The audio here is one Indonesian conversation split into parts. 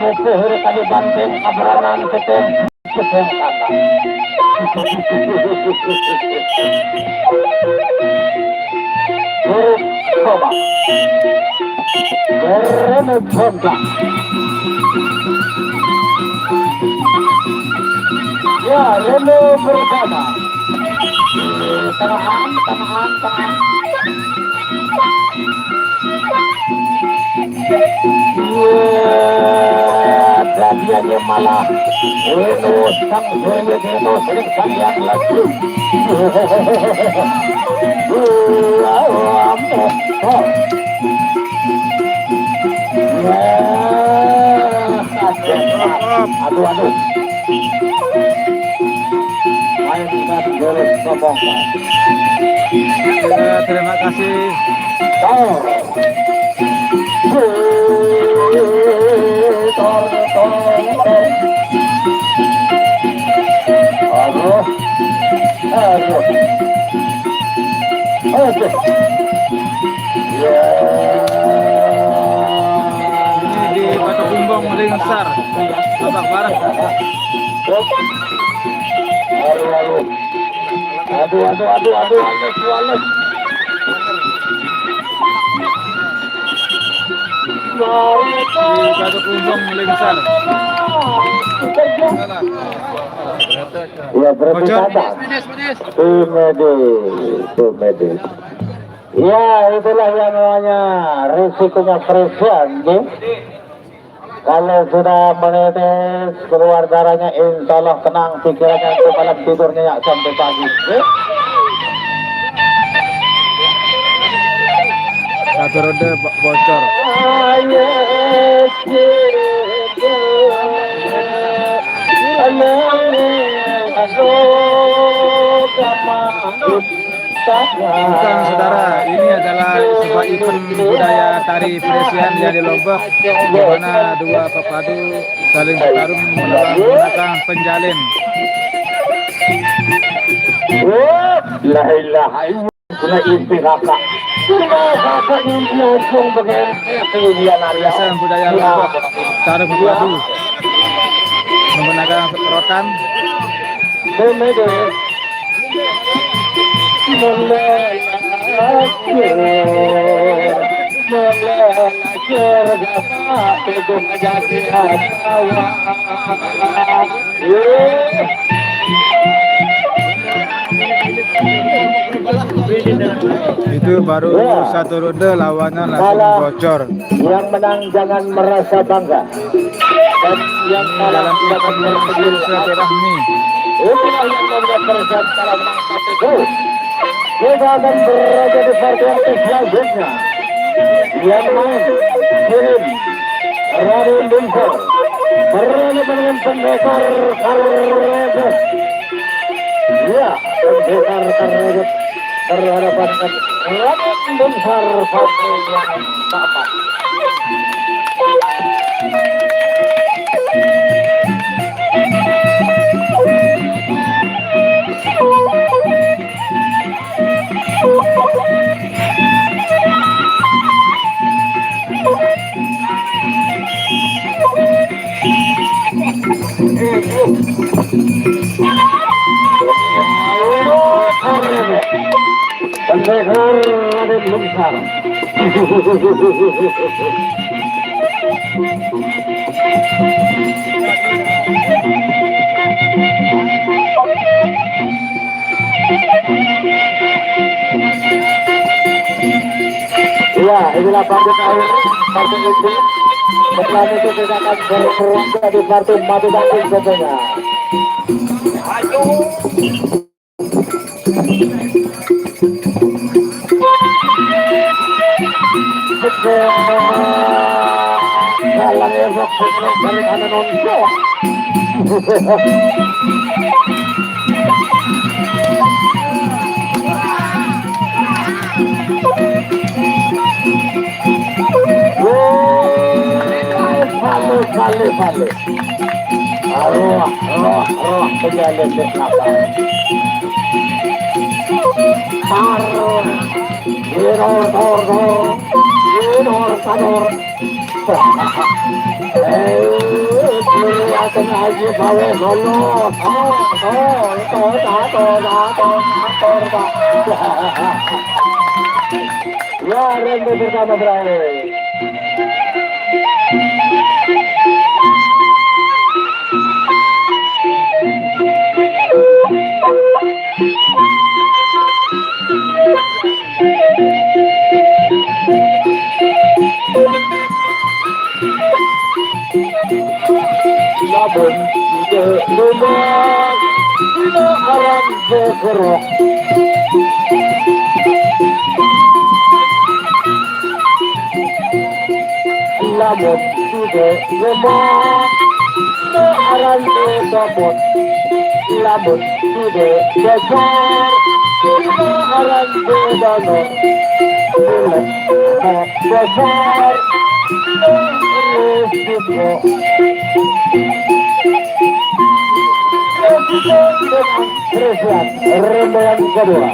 Pupuhur kami banting abranan ketem ketem kanan. Buruk coba. Remuk bontak. Ya, Reno bersama. Tahan. Bagiannya malah Reno sang Reno sering kalian lagi. Aduh. Terima kasih. Ini di Batu Kumbang Lingsar, Babak Barat. Aduh. Di Batu Kumbang Lingsar. Ya berarti kata medis. Ya itulah yang namanya risikonya presiden. Kalau sudah menetes keluar darahnya, insya Allah tenang pikirannya, untuk malam tidurnya ya sampai pagi. Satu rode bocor. Bukan saudara, ini adalah sebuah event budaya tari Fresian yang di Lombok, di mana dua pepadu saling bertarung menggunakan penjalin. La ilaha illallah istiraka. Biasa budaya Lombok, tari pepadu menggunakan rotan. Itu baru satu ronde, lawannya langsung bocor. Yang menang jangan merasa bangga. Dan yang dalam event silaturahmi. Itulah yang membuat persiapan dalam menang satu gol. Kita akan berada di partai aktif selanjutnya. Yang main Kirim Raden Bungsor berada dengan pendekar Karedes. Ya, pendekar Karedes berhadapan dengan Raden Bungsor partai yang keempat. Pendekar Raden Bungsor. Ya, inilah partai terakhir, partai inti. Setelah itu kita akan berperangkat di partai mati tangkis tentunya. Dalam esok sebelum balik ada nonton. Vale. Arwah, penjalin di belakang. Tarung, Tanor. Kelihatan aja bawa solo. Ya, ronde pertama berakhir. Labun, lubang, arang bergerak. Labun, lubang, arang bergerak. Labun, besar, arang bergerak. Besar, ronde yang kedua.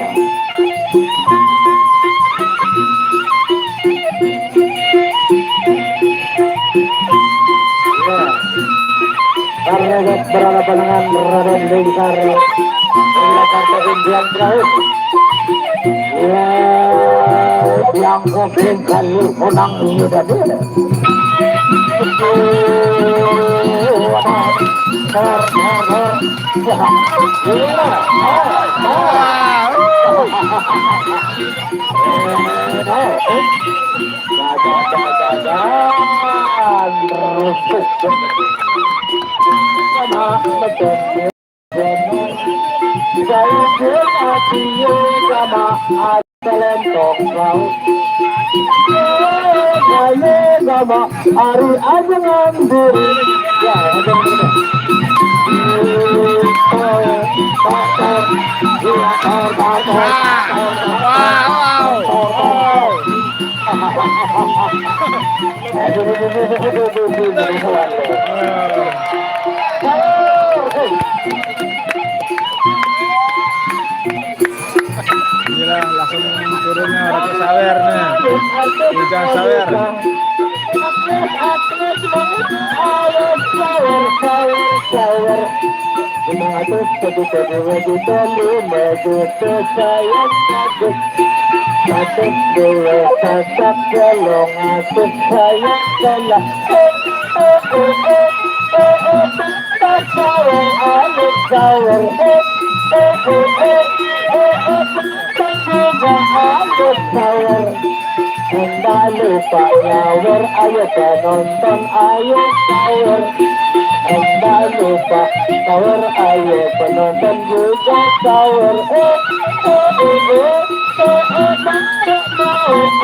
Karena berhadapan dengan Raden Lingkar Jakarta Indian terakhir. Ya, yang mungkin kali menang ini tadi. Hari aja ngambil ya Gila, langsung turunnya Raja Sawer nih. Hujan Sawer. Enggak lupa nyawer, ayo penonton, ayo sahur. Enggak lupa sahur, ayo penonton juga sahur.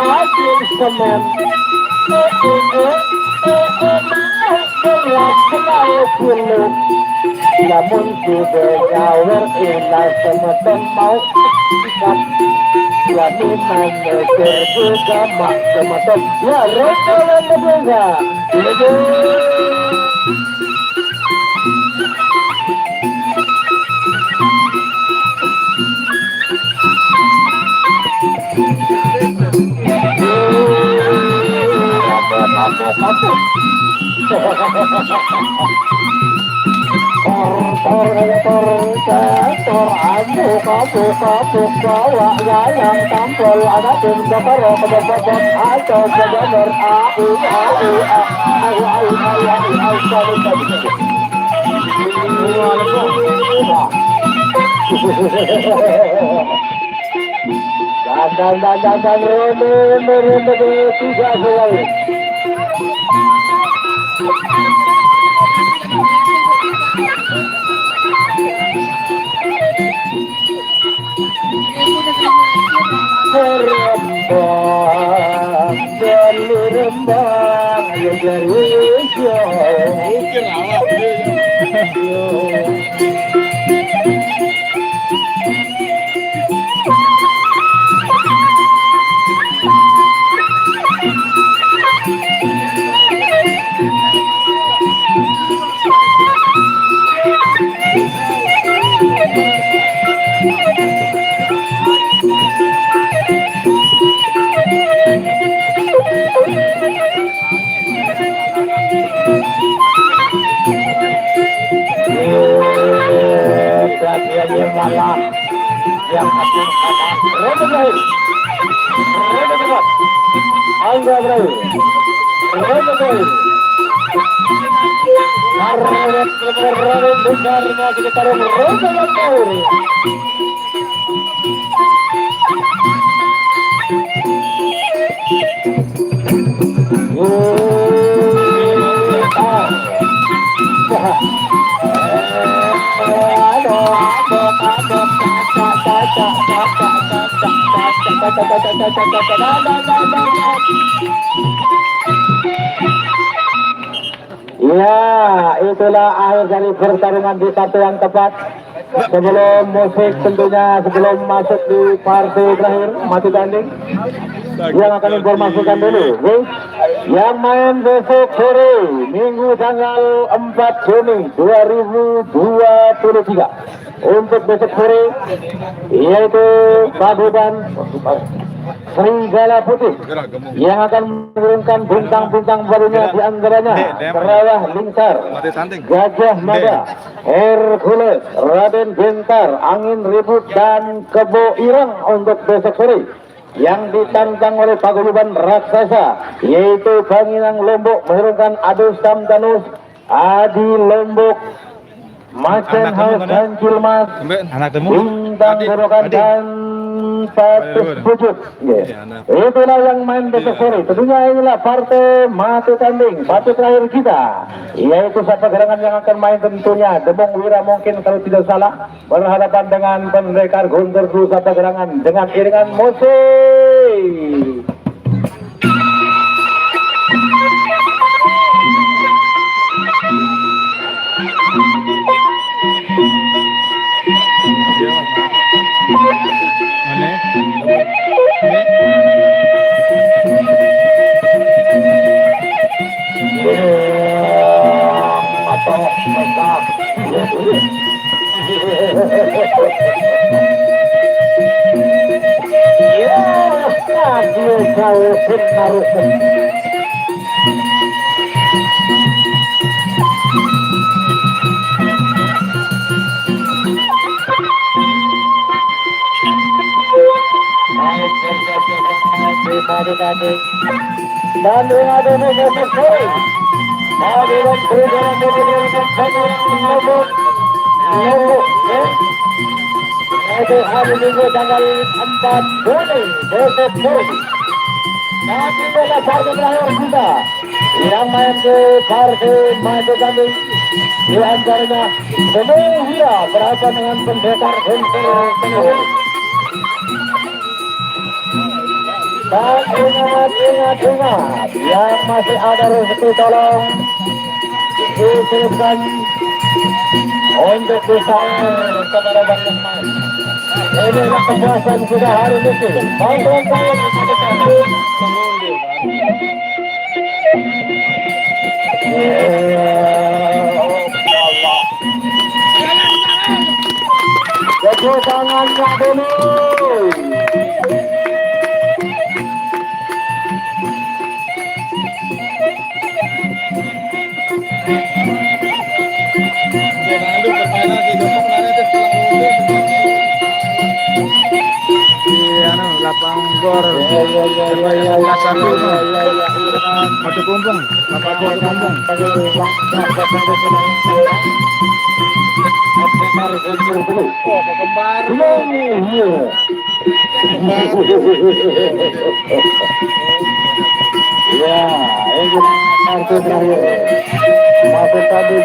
Asin semen. Gelas kenal puluh. Namun sudah nyawer, ilah semeton mau ikat. Jadi manajer juga mak semeton. Ya, rokolan juga. Kapuk bawa gayang tampil ada tim kapal kebebet atau benar aku dan ronde tiga sekali. Rembang, jali rembang, ya jari ya malah yang akan Reda Brahim Reda cepat Angga Brahim Reda Brahim Arret Brahim besar masih ditaruh Reda Brahim Ya, itulah akhir dari pertarungan di satu yang tepat. Sebelum musik tentunya, sebelum masuk di partai terakhir, mati tanding, yang akan informasikan dulu, yang main besok sore, Minggu tanggal 4 Juni 2023. Untuk besok sore, yaitu Pagodan Serigala Putih yang akan menurunkan bintang-bintang barunya di antaranya Terawah Lingsar, Gajah Mada, Hercules, Raden Gentar, Angin Ribut dan Kebo Irang untuk besok sore. Yang ditantang oleh paguyuban raksasa yaitu Banginang Lombok menurunkan Adus Tamtanus, Adi Lombok, Macan Haus dan Cilmas, Bintang Berokan dan Patus Pucuk. Itulah yang main besok sore. Tentunya inilah partai mati tanding, partai terakhir kita, yaitu satu gerangan yang akan main tentunya Demong Wira mungkin kalau tidak salah berhadapan dengan Pendekar Guntur Dulu satu gerangan dengan iringan musik. Dan ada besok sore Adilan Perjalanan Lombok itu hari Minggu tanggal 4 Juni besok sore. Nanti adalah partai terakhir kita yang main ke partai maju kami di antaranya Demong Wira berhadapan dengan Pendekar Guntur Dulu. Dan ingat, yang masih ada rezeki tolong diteruskan untuk bisa kepada Bang Lukman. Inilah kepuasan sudah hari ini. Bantuan saya Jatuh tangannya dulu. Lapang gor, kasar Batu Kumpung, lapang gor Kumpung. Ya, ini kartu terakhir. Masuk tadi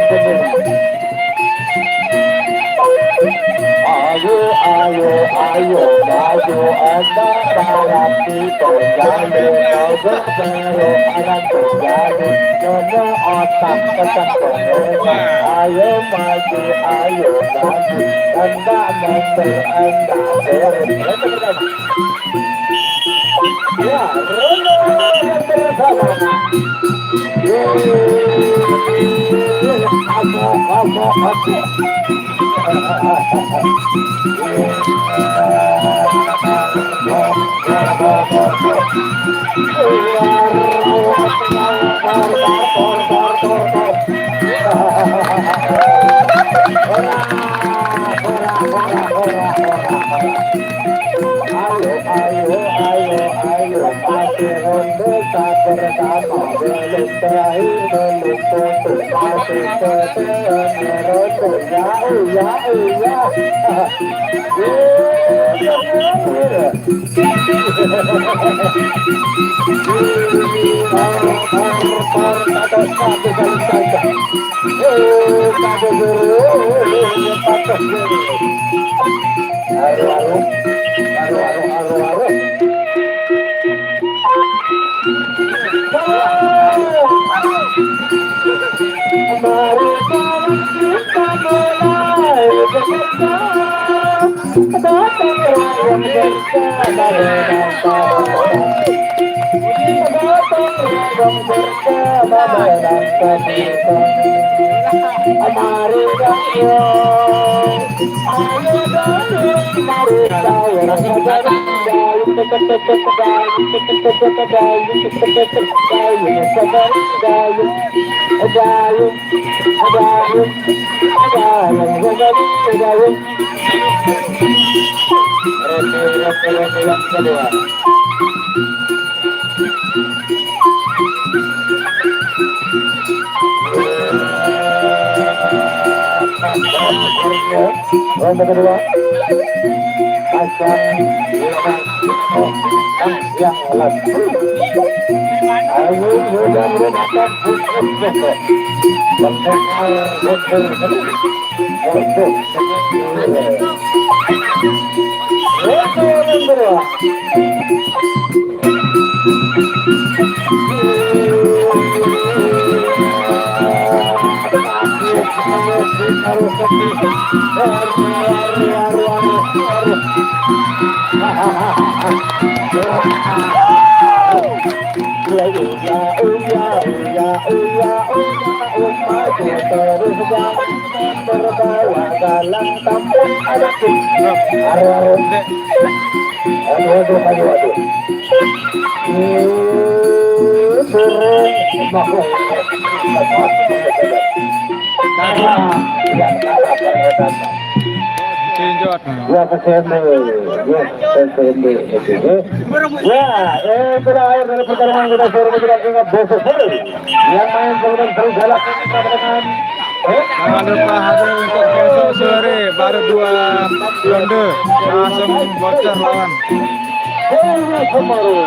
Ayo, maju anda para kita jadi kau berseru anak terjadi karena otak tetap berbeda. Ayo maju, anda mampu anda beres. Ya, yang bersama. terakhir melukut masih ketean merosot ya iya Mari kita mulai bekerja, datanglah yang bersama menangkap Mari ronde kedua pasang yang lagi ayo sudah menggunakan dalam tampung ada Tinjot. Ya PSMB, ya PSMB. Ya, terakhir dari pertarungan kita sore kita ingat besok yang main kemudian terus galak dengan Jangan lupa hadir untuk besok sore baru 2 ronde langsung bocor lawan. Kemaru.